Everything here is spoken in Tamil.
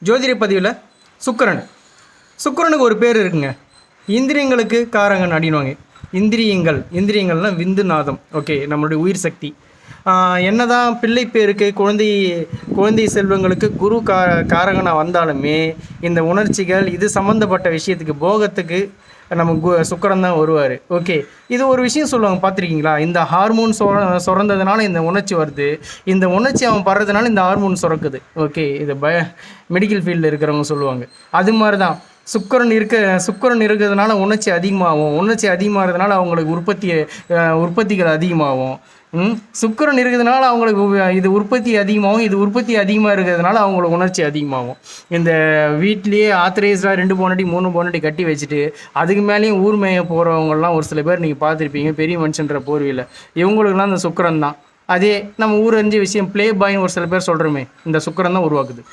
ஜோதிட பதிவில் சுக்கிரனுக்கு ஒரு பேர் இருக்குங்க. இந்திரியங்களுக்கு காரகன் அப்படின்வாங்க. இந்திரியங்கள்னால் விந்து நாதம். ஓகே, நம்மளுடைய உயிர் சக்தி. என்னதான் பிள்ளை பேருக்கு குழந்தை செல்வங்களுக்கு குரு காரகனாக வந்தாலுமே இந்த உணர்ச்சிகள் இது சம்மந்தப்பட்ட விஷயத்துக்கு போகத்துக்கு நம்ம சுக்கிரன் தான் வருவார். ஓகே, இது ஒரு விஷயம் சொல்லுவாங்க, பார்த்துருக்கீங்களா? இந்த ஹார்மோன் சுரந்ததுனால இந்த உணர்ச்சி வருது, இந்த உணர்ச்சி அவன் படுறதுனால இந்த ஹார்மோன் சுரக்குது. ஓகே, இது மெடிக்கல் ஃபீல்டில் இருக்கிறவங்க சொல்லுவாங்க. அது மாதிரி தான் சுக்கிரன் இருக்கிறதுனால உணர்ச்சி அதிகமாகிறதுனால அவங்களுக்கு உற்பத்திகள் அதிகமாகும். சுக்கிரன் இருக்கிறதுனால அவங்களுக்கு இது உற்பத்தி அதிகமாக இருக்கிறதுனால அவங்களுக்கு உணர்ச்சி அதிகமாகும். இந்த வீட்லேயே ஆத்தரைஸ்டாக 2 பொண்டாட்டி 3 பொண்டாட்டி கட்டி வச்சுட்டு அதுக்கு மேலேயும் ஊர் மேய போகிறவங்கலாம் ஒரு சில பேர் நீங்கள் பார்த்துருப்பீங்க, பெரிய மனுஷன்ற போர்வையில். இவங்களுக்குலாம் இந்த சுக்கிரன் தான். அதே நம்ம ஊர் 5 விஷயம் ப்ளே பாய்னு ஒரு சில பேர் சொல்கிறோமே, இந்த சுக்கிரன் தான் உருவாக்குது.